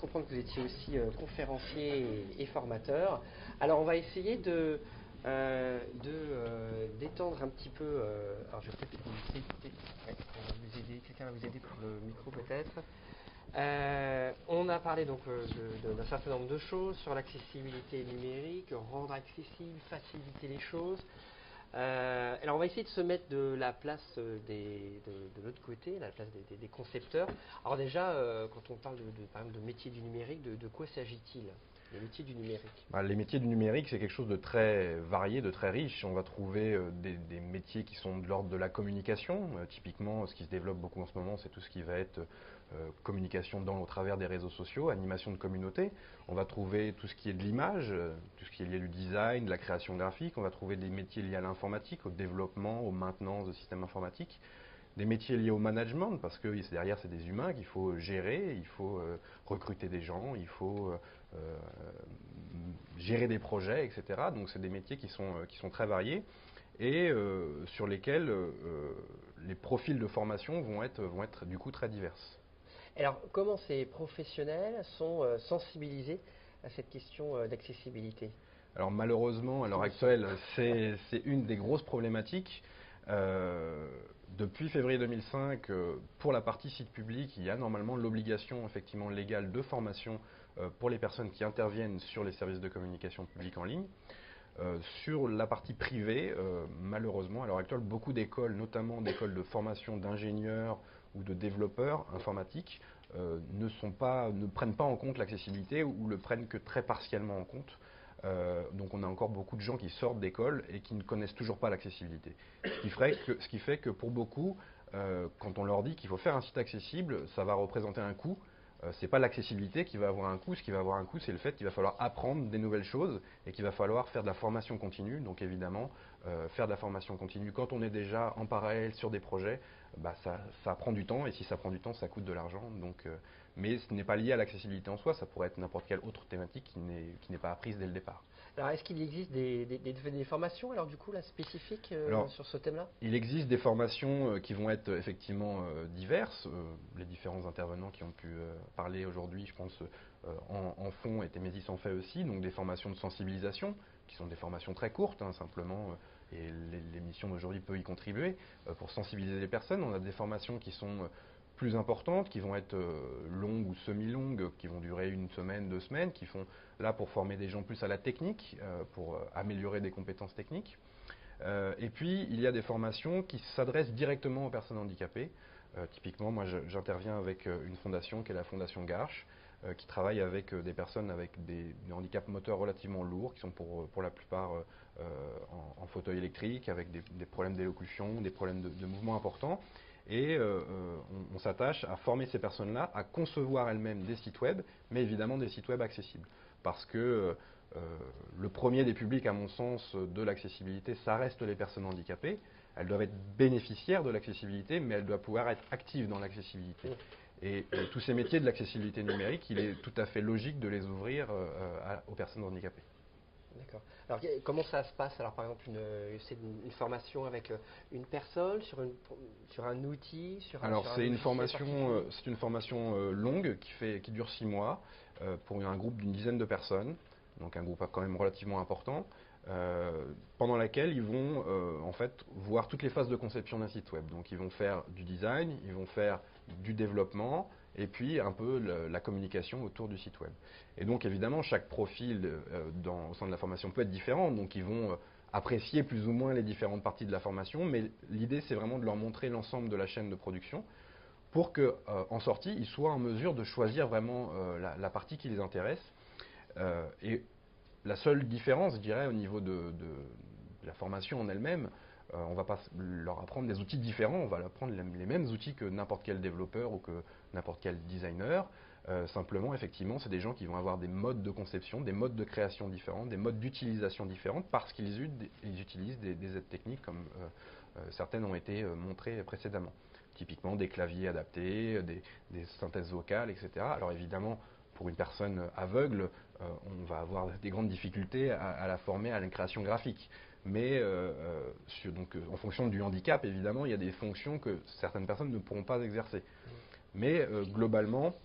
Comprendre que vous étiez aussi conférencier et formateur. Alors on va essayer d'étendre un petit peu. Alors je vais peut-être vous aider. Ouais, on va vous aider. Quelqu'un va vous aider pour le micro peut-être. On a parlé donc d'un certain nombre de choses sur l'accessibilité numérique, rendre accessible, faciliter les choses. Alors on va essayer de se mettre de la place de l'autre côté, la place des concepteurs. Alors déjà, quand on parle par exemple de métiers du numérique, de quoi s'agit-il? Les métiers du numérique. Les métiers du numérique, c'est quelque chose de très varié, de très riche. On va trouver des métiers qui sont de l'ordre de la communication. Typiquement, ce qui se développe beaucoup en ce moment, c'est tout ce qui va être communication au travers des réseaux sociaux, animation de communauté. On va trouver tout ce qui est de l'image, tout ce qui est lié du design, de la création graphique. On va trouver des métiers liés à l'informatique, au développement, aux maintenances de systèmes informatiques. Des métiers liés au management, parce que derrière, c'est des humains qu'il faut gérer, il faut recruter des gens, il faut gérer des projets, etc. Donc, c'est des métiers qui sont très variés et sur lesquels les profils de formation vont être du coup très divers. Alors comment ces professionnels sont sensibilisés à cette question d'accessibilité? Alors malheureusement, à Est-ce l'heure qu'ils le sont? actuelle, c'est une des grosses problématiques. Euh, Depuis février 2005, pour la partie site public, il y a normalement l'obligation effectivement légale de formation pour les personnes qui interviennent sur les services de communication publique en ligne. Sur la partie privée, malheureusement, à l'heure actuelle, beaucoup d'écoles, notamment d'écoles de formation d'ingénieurs ou de développeurs informatiques, ne prennent pas en compte l'accessibilité ou le prennent que très partiellement en compte. Donc on a encore beaucoup de gens qui sortent d'école et qui ne connaissent toujours pas l'accessibilité. Ce qui fait que pour beaucoup, quand on leur dit qu'il faut faire un site accessible, ça va représenter un coût. C'est pas l'accessibilité qui va avoir un coût, ce qui va avoir un coût, c'est le fait qu'il va falloir apprendre des nouvelles choses et qu'il va falloir faire de la formation continue. Donc évidemment, faire de la formation continue quand on est déjà en parallèle sur des projets, ça prend du temps et si ça prend du temps, ça coûte de l'argent. Mais ce n'est pas lié à l'accessibilité en soi, ça pourrait être n'importe quelle autre thématique qui n'est pas apprise dès le départ. Alors est-ce qu'il existe des formations alors du coup là spécifiques Alors, sur ce thème-là? il existe des formations qui vont être effectivement diverses. Les différents intervenants qui ont pu parler aujourd'hui, je pense, en font et Témésis en fait aussi. Donc des formations de sensibilisation, qui sont des formations très courtes, hein, simplement, et l'émission d'aujourd'hui peut y contribuer, pour sensibiliser les personnes. On a des formations qui sont plus importantes, qui vont être longues ou semi-longues, qui vont durer une semaine, 2 semaines, qui font là pour former des gens plus à la technique, pour améliorer des compétences techniques. Et puis, il y a des formations qui s'adressent directement aux personnes handicapées. Typiquement, moi, j'interviens avec une fondation qui est la Fondation Garche, qui travaille avec des personnes avec des handicaps moteurs relativement lourds, qui sont pour la plupart en fauteuil électrique, avec des problèmes d'élocution, des problèmes de mouvement importants. Et on s'attache à former ces personnes-là à concevoir elles-mêmes des sites web, mais évidemment des sites web accessibles. Parce que le premier des publics, à mon sens, de l'accessibilité, ça reste les personnes handicapées. Elles doivent être bénéficiaires de l'accessibilité, mais elles doivent pouvoir être actives dans l'accessibilité. Et tous ces métiers de l'accessibilité numérique, il est tout à fait logique de les ouvrir aux personnes handicapées. D'accord. Alors comment ça se passe? Alors par exemple, c'est une formation avec une personne sur un outil, Alors sur un logiciel particulier? c'est une formation longue qui dure 6 mois pour un groupe d'une dizaine de personnes, donc un groupe quand même relativement important, pendant laquelle ils vont en fait voir toutes les phases de conception d'un site web. Donc ils vont faire du design, ils vont faire du développement et puis un peu la communication autour du site web. Et donc évidemment chaque profil au sein de la formation peut être différent, donc ils vont apprécier plus ou moins les différentes parties de la formation, mais l'idée c'est vraiment de leur montrer l'ensemble de la chaîne de production pour qu'en sortie, ils soient en mesure de choisir vraiment la partie qui les intéresse. Et la seule différence, je dirais, au niveau de la formation en elle-même, on ne va pas leur apprendre des outils différents, on va leur apprendre les mêmes outils que n'importe quel développeur ou que n'importe quel designer. Simplement, effectivement, c'est des gens qui vont avoir des modes de conception, des modes de création différents, des modes d'utilisation différents, parce qu'ils utilisent des aides techniques comme certaines ont été montrées précédemment. Typiquement des claviers adaptés, des synthèses vocales, etc. Alors évidemment, pour une personne aveugle, on va avoir des grandes difficultés à la former à la création graphique. Mais en fonction du handicap, évidemment, il y a des fonctions que certaines personnes ne pourront pas exercer. Mais globalement,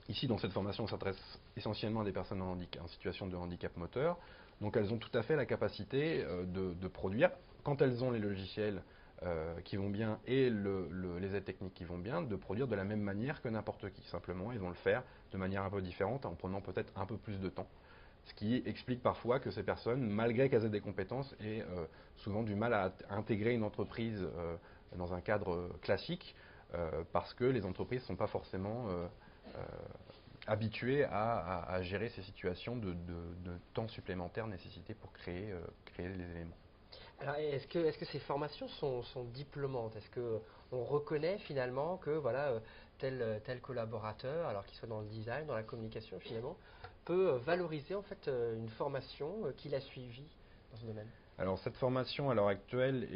Ici, dans cette formation, on s'adresse essentiellement à des personnes en situation de handicap moteur. Donc elles ont tout à fait la capacité de produire, quand elles ont les logiciels qui vont bien et les aides techniques qui vont bien, de produire de la même manière que n'importe qui. Simplement, ils vont le faire de manière un peu différente, en prenant peut-être un peu plus de temps. Ce qui explique parfois que ces personnes, malgré qu'elles aient des compétences, aient souvent du mal à intégrer une entreprise dans un cadre classique, parce que les entreprises ne sont pas forcément habituées à gérer ces situations de temps supplémentaire nécessité pour créer les éléments. Alors, est-ce que ces formations sont diplômantes? Est-ce qu'on reconnaît finalement que voilà, tel collaborateur, alors qu'il soit dans le design, dans la communication finalement, peut valoriser en fait une formation qu'il a suivie dans ce domaine? Alors cette formation à l'heure actuelle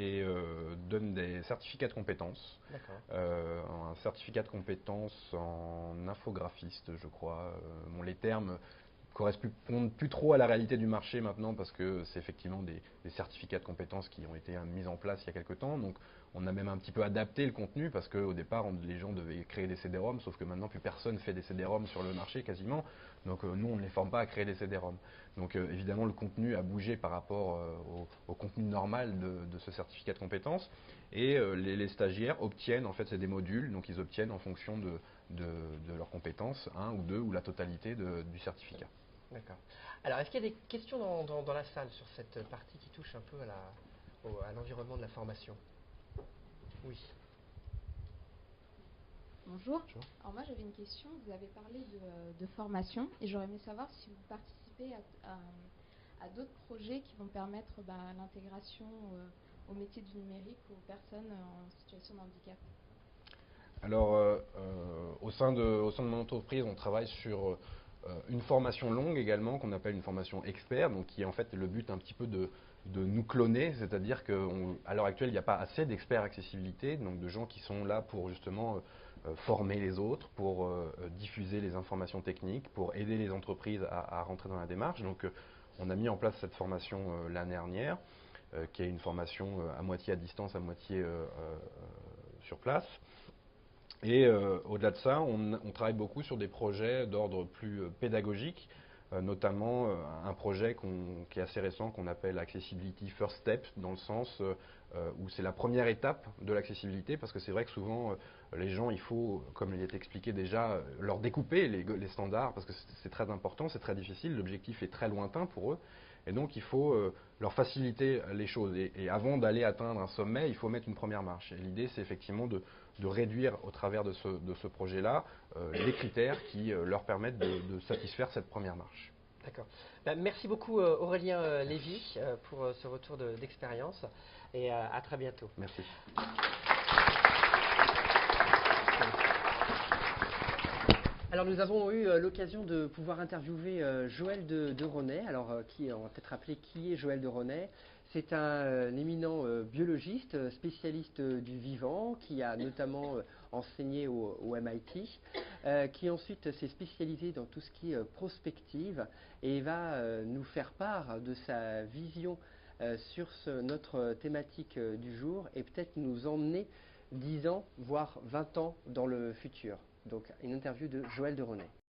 donne des certificats de compétences. D'accord. Un certificat de compétences en infographiste, je crois. Bon, les termes correspondent plus trop à la réalité du marché maintenant, parce que c'est effectivement des certificats de compétences qui ont été mis en place il y a quelques temps. Donc on a même un petit peu adapté le contenu, parce qu'au départ les gens devaient créer des CD-ROM, sauf que maintenant plus personne fait des CD-ROM sur le marché quasiment. Donc nous on ne les forme pas à créer des CD-ROM. Donc évidemment le contenu a bougé par rapport au contenu normal de ce certificat de compétences. Et les stagiaires obtiennent, en fait c'est des modules, donc ils obtiennent en fonction de leurs compétences, un ou deux ou la totalité du certificat. D'accord. Alors, est-ce qu'il y a des questions dans la salle sur cette partie qui touche un peu à l'environnement de la formation? Oui. Bonjour. Bonjour. Alors moi j'avais une question. Vous avez parlé de formation et j'aurais aimé savoir si vous participez à d'autres projets qui vont permettre l'intégration au métier du numérique aux personnes en situation de handicap. Alors, au sein de mon entreprise, on travaille sur une formation longue également, qu'on appelle une formation expert, donc qui est en fait le but un petit peu de nous cloner, c'est-à-dire qu'à l'heure actuelle, il n'y a pas assez d'experts accessibilité, donc de gens qui sont là pour justement former les autres, pour diffuser les informations techniques, pour aider les entreprises à rentrer dans la démarche. Donc, on a mis en place cette formation l'année dernière, qui est une formation à moitié à distance, à moitié sur place. Et au-delà de ça, on travaille beaucoup sur des projets d'ordre plus pédagogique, notamment un projet qui est assez récent, qu'on appelle Accessibility First Step, dans le sens où c'est la première étape de l'accessibilité, parce que c'est vrai que souvent les gens, il faut, comme il est expliqué déjà, leur découper les standards, parce que c'est très important, c'est très difficile, l'objectif est très lointain pour eux, et donc il faut leur faciliter les choses. Et avant d'aller atteindre un sommet, il faut mettre une première marche. Et l'idée, c'est effectivement de réduire au travers de ce projet-là les critères qui leur permettent de satisfaire cette première marche. D'accord. Merci beaucoup Aurélien Lévy pour ce retour d'expérience et à très bientôt. Merci. Alors nous avons eu l'occasion de pouvoir interviewer Joël de Ronet. Alors on va peut-être rappeler qui est Joël de Ronet. C'est un éminent biologiste, spécialiste du vivant, qui a notamment enseigné au MIT, qui ensuite s'est spécialisé dans tout ce qui est prospective et va nous faire part de sa vision sur notre thématique du jour et peut-être nous emmener 10 ans, voire 20 ans dans le futur. Donc une interview de Joël de Ronet.